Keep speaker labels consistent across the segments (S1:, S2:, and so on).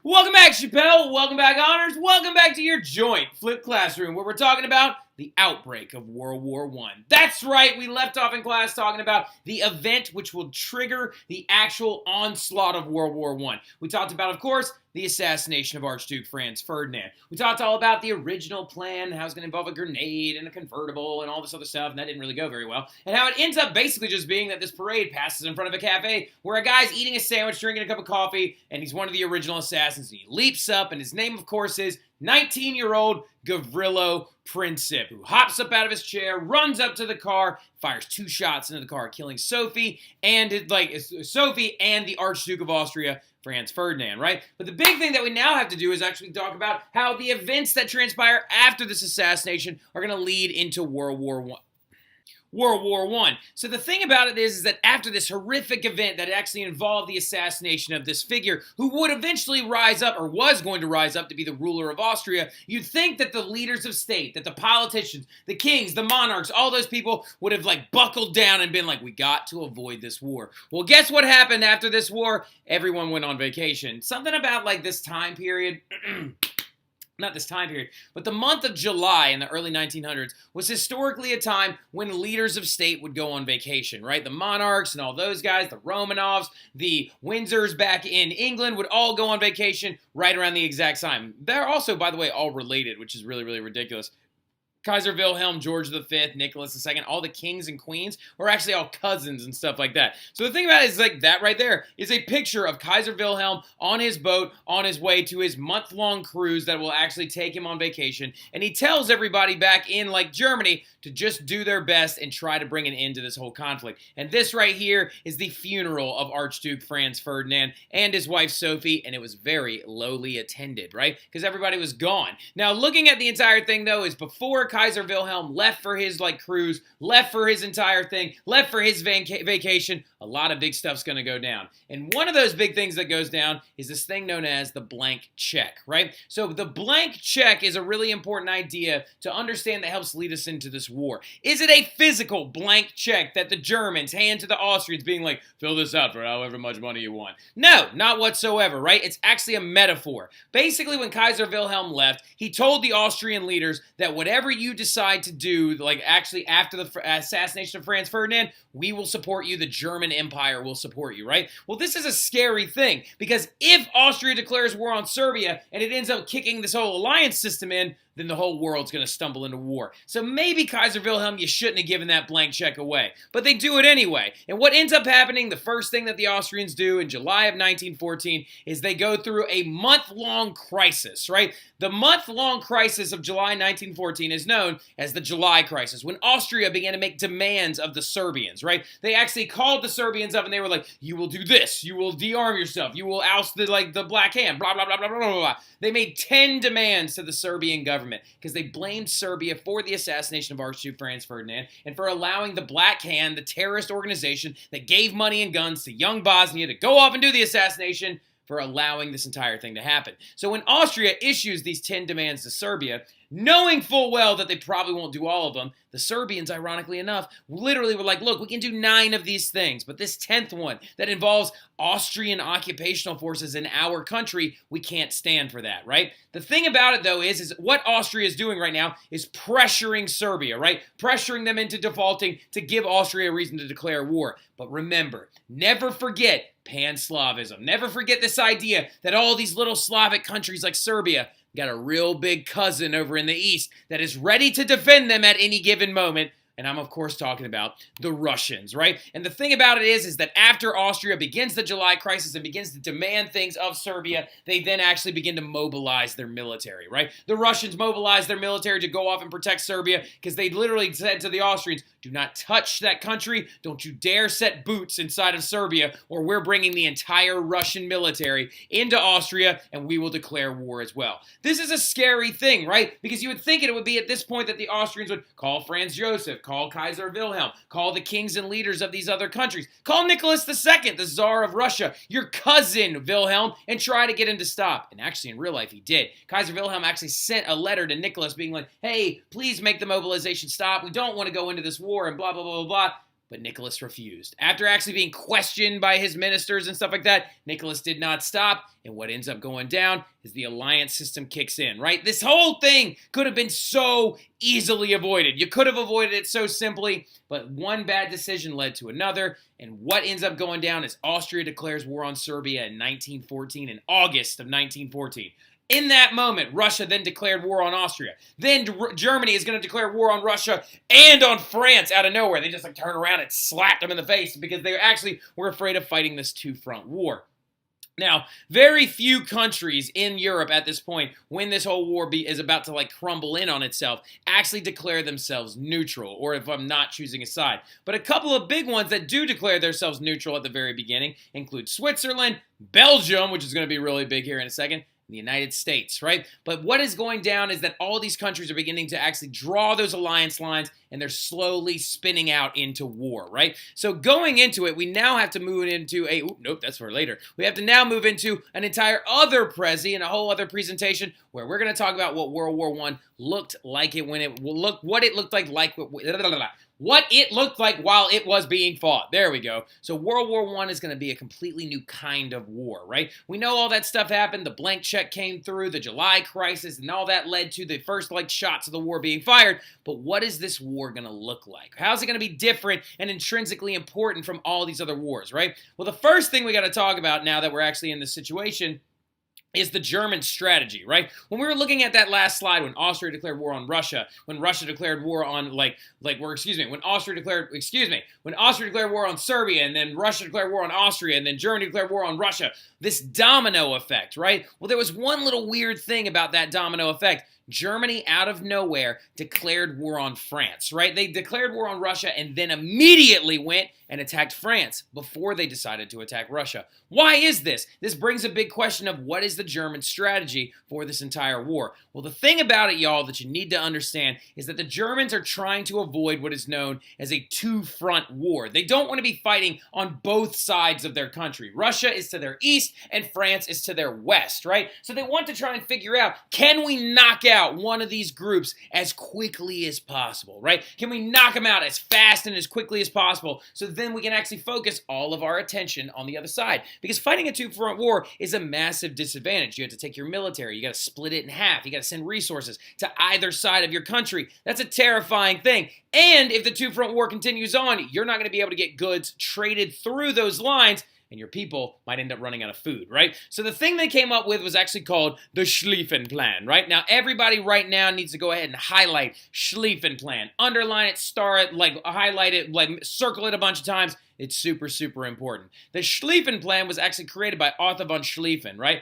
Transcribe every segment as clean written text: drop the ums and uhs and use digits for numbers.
S1: Welcome back, Chappelle. Welcome back, Honors. Welcome back to your joint Flip Classroom, where we're talking about the outbreak of World War I. That's right, we left off in class talking about the event which will trigger the actual onslaught of World War I. We talked about, of course, the assassination of Archduke Franz Ferdinand. We talked all about the original plan, how it's going to involve a grenade and a convertible and all this other stuff, and that didn't really go very well. And how it ends up basically just being that this parade passes in front of a cafe where a guy's eating a sandwich, drinking a cup of coffee, and he's one of the original assassins. And he leaps up, and his name, of course, is 19-year-old Gavrilo Princip, who hops up out of his chair, runs up to the car, fires 2 shots into the car, killing Sophie and the Archduke of Austria, Franz Ferdinand, right? But the big thing that we now have to do is actually talk about how the events that transpire after this assassination are going to lead into World War I. So the thing about it is that after this horrific event that actually involved the assassination of this figure who would eventually rise up, or was going to rise up to be the ruler of Austria, you'd think that the leaders of state, that the politicians, the kings, the monarchs, all those people would have buckled down and been like, we got to avoid this war. Well, guess what happened after this war? Everyone went on vacation. Something about this time period... Not this time period, but the month of July in the early 1900s was historically a time when leaders of state would go on vacation, right? The monarchs and all those guys, the Romanovs, the Windsors back in England would all go on vacation right around the exact time. They're also, by the way, all related, which is really, really ridiculous. Kaiser Wilhelm, George V, Nicholas II, all the kings and queens were actually all cousins and stuff like that. So the thing about it is that right there is a picture of Kaiser Wilhelm on his boat on his way to his month-long cruise that will actually take him on vacation. And he tells everybody back in Germany to just do their best and try to bring an end to this whole conflict. And this right here is the funeral of Archduke Franz Ferdinand and his wife Sophie, and it was very lowly attended, right? Because everybody was gone. Now, looking at the entire thing, though, is before Kaiser Wilhelm left for his cruise, left for his entire thing, left for his vacation, a lot of big stuff's going to go down. And one of those big things that goes down is this thing known as the blank check, right? So the blank check is a really important idea to understand that helps lead us into this war. Is it a physical blank check that the Germans hand to the Austrians being like, fill this out for however much money you want? No, not whatsoever, right? It's actually a metaphor. Basically, when Kaiser Wilhelm left, he told the Austrian leaders that whatever you decide to do, actually after the assassination of Franz Ferdinand, we will support you. The German Empire will support you, right? Well, this is a scary thing because if Austria declares war on Serbia and it ends up kicking this whole alliance system in, then the whole world's going to stumble into war. So maybe Kaiser Wilhelm, you shouldn't have given that blank check away. But they do it anyway. And what ends up happening, the first thing that the Austrians do in July of 1914 is they go through a month-long crisis, right? The month-long crisis of July 1914 is known as the July Crisis, when Austria began to make demands of the Serbians, right? They actually called the Serbians up and they were like, you will do this, you will de-arm yourself, you will oust the Black Hand, blah, blah, blah, blah, blah, blah, blah. They made 10 demands to the Serbian government because they blamed Serbia for the assassination of Archduke Franz Ferdinand and for allowing the Black Hand, the terrorist organization that gave money and guns to young Bosnia to go off and do the assassination, for allowing this entire thing to happen. So when Austria issues these 10 demands to Serbia, knowing full well that they probably won't do all of them, the Serbians, ironically enough, literally were like, look, we can do 9 of these things, but this 10th one that involves Austrian occupational forces in our country, we can't stand for that, right? The thing about it, though, is what Austria is doing right now is pressuring Serbia, right? Pressuring them into defaulting to give Austria a reason to declare war. But remember, never forget Pan-Slavism. Never forget this idea that all these little Slavic countries like Serbia got a real big cousin over in the east that is ready to defend them at any given moment. And I'm, of course, talking about the Russians, right? And the thing about it is that after Austria begins the July Crisis and begins to demand things of Serbia, they then actually begin to mobilize their military, right? The Russians mobilize their military to go off and protect Serbia because they literally said to the Austrians, do not touch that country. Don't you dare set boots inside of Serbia, or we're bringing the entire Russian military into Austria, and we will declare war as well. This is a scary thing, right? Because you would think it would be at this point that the Austrians would call Franz Joseph, call Kaiser Wilhelm, call the kings and leaders of these other countries, call Nicholas II, the Tsar of Russia, your cousin Wilhelm, and try to get him to stop. And actually, in real life, he did. Kaiser Wilhelm actually sent a letter to Nicholas being like, hey, please make the mobilization stop. We don't want to go into this war and blah, blah, blah, blah, blah. But Nicholas refused. After actually being questioned by his ministers and stuff like that, Nicholas did not stop. And what ends up going down is the alliance system kicks in, right? This whole thing could have been so easily avoided. You could have avoided it so simply, but one bad decision led to another. And what ends up going down is Austria declares war on Serbia in 1914, in August of 1914. In that moment, Russia then declared war on Austria. Then Germany is going to declare war on Russia and on France out of nowhere. They just turn around and slapped them in the face because they actually were afraid of fighting this two-front war. Now, very few countries in Europe at this point, when this whole war is about to crumble in on itself, actually declare themselves neutral, or if I'm not choosing a side. But a couple of big ones that do declare themselves neutral at the very beginning include Switzerland, Belgium, which is going to be really big here in a second, the United States, right? But what is going down is that all these countries are beginning to actually draw those alliance lines, and they're slowly spinning out into war, right? So going into it, we now have to move into nope, that's for later. We have to now move into an entire other prezi and a whole other presentation where we're going to talk about what World War I looked like what it looked like while it was being fought. There we go. So World War I is going to be a completely new kind of war, right? We know all that stuff happened. The blank check came through, the July crisis, and all that led to the first shots of the war being fired. But what is this war going to look like? How's it going to be different and intrinsically important from all these other wars, right? Well, the first thing we got to talk about now that we're actually in this situation is the German strategy, right? When we were looking at that last slide, when Austria declared war on Russia, when Russia declared war on when Austria declared war on Serbia, and then Russia declared war on Austria, and then Germany declared war on Russia, this domino effect, right? Well, there was one little weird thing about that domino effect. Germany, out of nowhere, declared war on France, right? They declared war on Russia and then immediately went and attacked France before they decided to attack Russia. Why is this? This brings a big question of what is the German strategy for this entire war? Well, the thing about it, y'all, that you need to understand is that the Germans are trying to avoid what is known as a two-front war. They don't want to be fighting on both sides of their country. Russia is to their east and France is to their west, right? So they want to try and figure out, can we knock out one of these groups as quickly as possible, right? Can we knock them out as fast and as quickly as possible so then we can actually focus all of our attention on the other side? Because fighting a two-front war is a massive disadvantage. You have to take your military, you got to split it in half, you got to send resources to either side of your country. That's a terrifying thing. And if the two-front war continues on, you're not going to be able to get goods traded through those lines, and your people might end up running out of food, right? So the thing they came up with was actually called the Schlieffen Plan, right? Now, everybody right now needs to go ahead and highlight Schlieffen Plan. Underline it, star it, highlight it, circle it a bunch of times. It's super, super important. The Schlieffen Plan was actually created by Arthur von Schlieffen, right?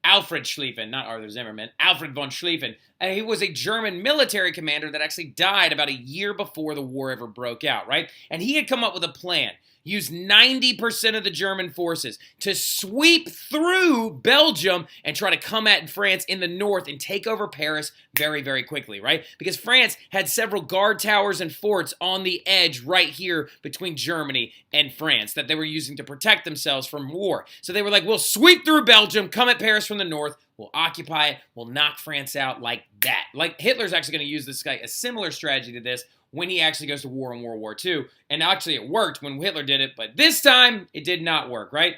S1: Alfred Schlieffen, not Arthur Zimmerman, Alfred von Schlieffen. And he was a German military commander that actually died about a year before the war ever broke out, right? And he had come up with a plan. Use 90% of the German forces to sweep through Belgium and try to come at France in the north and take over Paris very, very quickly, right? Because France had several guard towers and forts on the edge right here between Germany and France that they were using to protect themselves from war. So they were like, we'll sweep through Belgium, come at Paris from the north, we'll occupy it, we'll knock France out like that. Hitler's actually going to use a similar strategy to this when he actually goes to war in World War II. And actually it worked when Hitler did it, but this time it did not work, right?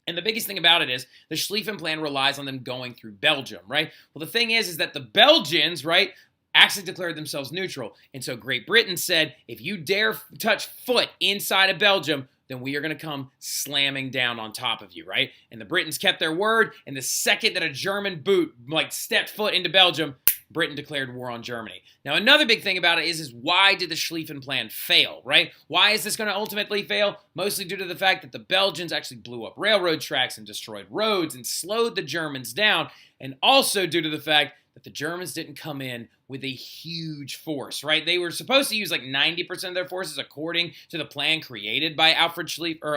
S1: And the biggest thing about it is the Schlieffen Plan relies on them going through Belgium, right? Well, the thing is that the Belgians, right, actually declared themselves neutral. And so Great Britain said, if you dare touch foot inside of Belgium, then we are going to come slamming down on top of you, right? And the Britons kept their word, and the second that a German boot stepped foot into Belgium, Britain declared war on Germany. Now, another big thing about it is why did the Schlieffen Plan fail, right? Why is this going to ultimately fail? Mostly due to the fact that the Belgians actually blew up railroad tracks and destroyed roads and slowed the Germans down, and also due to the fact that the Germans didn't come in with a huge force, right? They were supposed to use 90% of their forces according to the plan created by Alfred Schlieffen.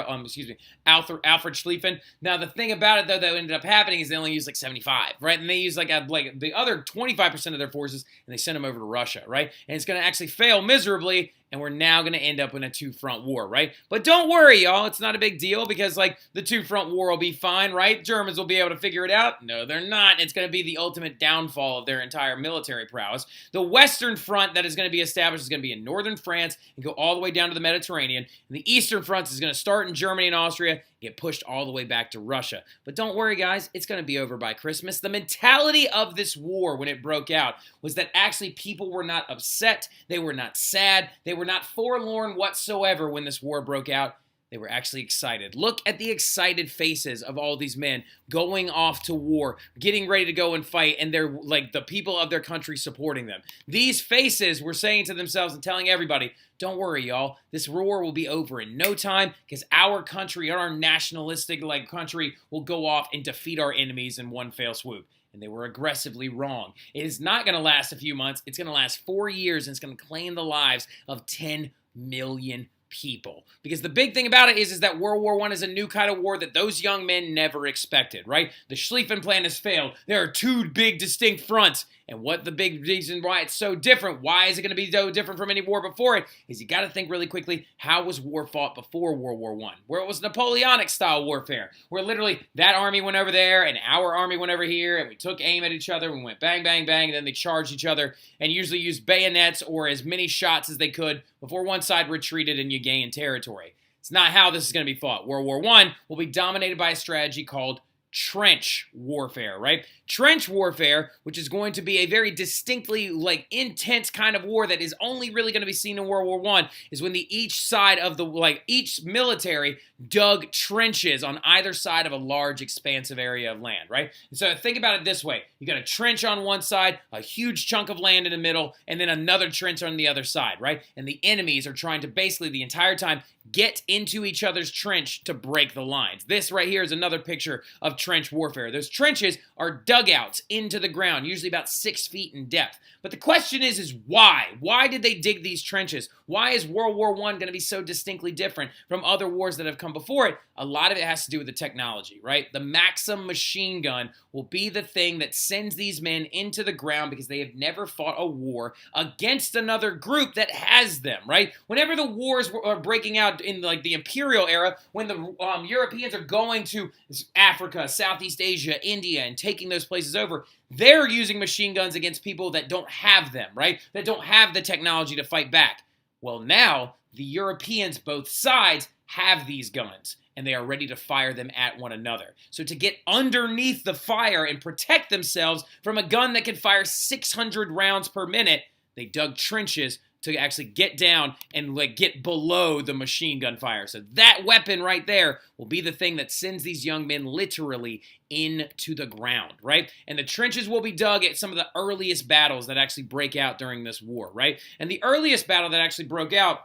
S1: Now, the thing about it, though, that ended up happening is they only used 75, right? And they used the other 25% of their forces, and they sent them over to Russia, right? And it's going to actually fail miserably, and we're now going to end up in a two-front war, right? But don't worry, y'all. It's not a big deal because, the two-front war will be fine, right? Germans will be able to figure it out. No, they're not. It's going to be the ultimate downfall of their entire military prowess. house. The Western Front that is going to be established is going to be in northern France and go all the way down to the Mediterranean. And the Eastern Front is going to start in Germany and Austria, get pushed all the way back to Russia. But don't worry, guys, it's going to be over by Christmas. The mentality of this war when it broke out was that actually people were not upset, they were not sad, they were not forlorn whatsoever when this war broke out. They were actually excited. Look at the excited faces of all these men going off to war, getting ready to go and fight, and they're like the people of their country supporting them. These faces were saying to themselves and telling everybody, don't worry, y'all. This war will be over in no time because our country, our nationalistic country, will go off and defeat our enemies in one fell swoop. And they were aggressively wrong. It is not going to last a few months. It's going to last 4 years, and it's going to claim the lives of 10 million people. Because the big thing about it is that World War I is a new kind of war that those young men never expected, right? The Schlieffen Plan has failed. There are two big distinct fronts. And what the big reason why it's so different, why is it going to be so different from any war before it, is you got to think really quickly, how was war fought before World War I? Where it was Napoleonic style warfare, where literally that army went over there and our army went over here and we took aim at each other and we went bang, bang, bang, and then they charged each other and usually used bayonets or as many shots as they could before one side retreated and you gained territory. It's not how this is going to be fought. World War I will be dominated by a strategy called trench warfare, right? Trench warfare, which is going to be a very distinctly intense kind of war that is only really going to be seen in World War I, is when each side of each military dug trenches on either side of a large expansive area of land, right? And so think about it this way. You got a trench on one side, a huge chunk of land in the middle, and then another trench on the other side, right? And the enemies are trying to basically the entire time get into each other's trench to break the lines. This right here is another picture of trench warfare. Those trenches are dugouts into the ground, usually about 6 feet in depth. But the question is why? Why did they dig these trenches? Why is World War I going to be so distinctly different from other wars that have come before it? A lot of it has to do with the technology, right? The Maxim machine gun will be the thing that sends these men into the ground because they have never fought a war against another group that has them, right? Whenever the wars are breaking out in the imperial era, when the Europeans are going to Africa, Southeast Asia, India, and taking those places over, they're using machine guns against people that don't have them, right? That don't have the technology to fight back. Well, now the Europeans, both sides, have these guns, and they are ready to fire them at one another. So to get underneath the fire and protect themselves from a gun that can fire 600 rounds per minute, they dug trenches to actually get down and get below the machine gun fire. So that weapon right there will be the thing that sends these young men literally into the ground, right? And the trenches will be dug at some of the earliest battles that actually break out during this war, right? And the earliest battle that actually broke out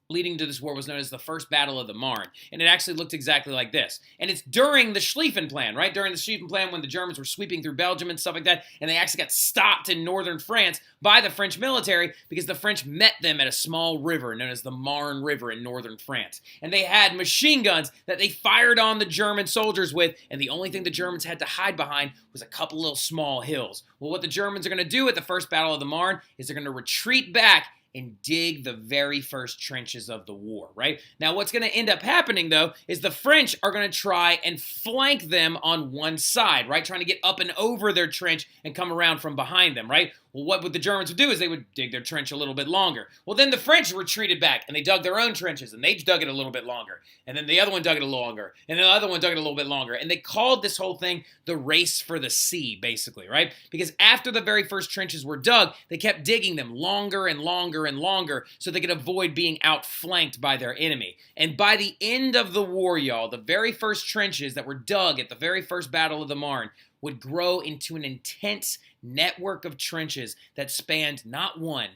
S1: leading to this war was known as the First Battle of the Marne. And it actually looked exactly like this. And it's during the Schlieffen Plan, right? During the Schlieffen Plan when the Germans were sweeping through Belgium and stuff like that, and they actually got stopped in northern France by the French military because the French met them at a small river known as the Marne River in northern France. And they had machine guns that they fired on the German soldiers with, and the only thing the Germans had to hide behind was a couple little small hills. Well, what the Germans are going to do at the First Battle of the Marne is they're going to retreat back and dig the very first trenches of the war, right? Now, what's going to end up happening, though, is the French are going to try and flank them on one side, right? Trying to get up and over their trench and come around from behind them, right? Well, what would the Germans would do is they would dig their trench a little bit longer. Well, then the French retreated back, and they dug their own trenches, and they dug it a little bit longer. And then the other one dug it a little longer, and the other one dug it a little bit longer. And they called this whole thing the race for the sea, basically, right? Because after the very first trenches were dug, they kept digging them longer and longer and longer so they could avoid being outflanked by their enemy. And by the end of the war, y'all, the very first trenches that were dug at the very first Battle of the Marne would grow into an intense network of trenches that spanned not one,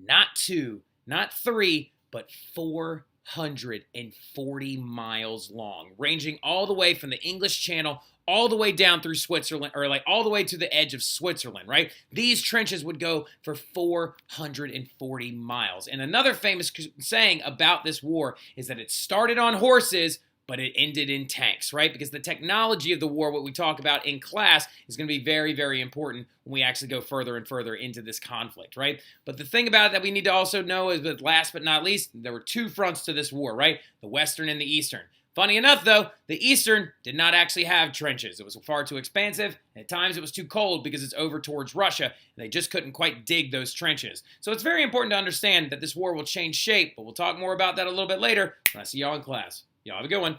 S1: not two, not three, but 440 miles long, ranging all the way from the English Channel all the way down through Switzerland, or all the way to the edge of Switzerland, right? These trenches would go for 440 miles. And another famous saying about this war is that it started on horses, but it ended in tanks, right? Because the technology of the war, what we talk about in class, is going to be very, very important when we actually go further and further into this conflict, right? But the thing about it that we need to also know is that last but not least, there were two fronts to this war, right? The Western and the Eastern. Funny enough, though, the Eastern did not actually have trenches. It was far too expansive, and at times it was too cold because it's over towards Russia, and they just couldn't quite dig those trenches. So it's very important to understand that this war will change shape, but we'll talk more about that a little bit later when I see y'all in class. Y'all have a good one.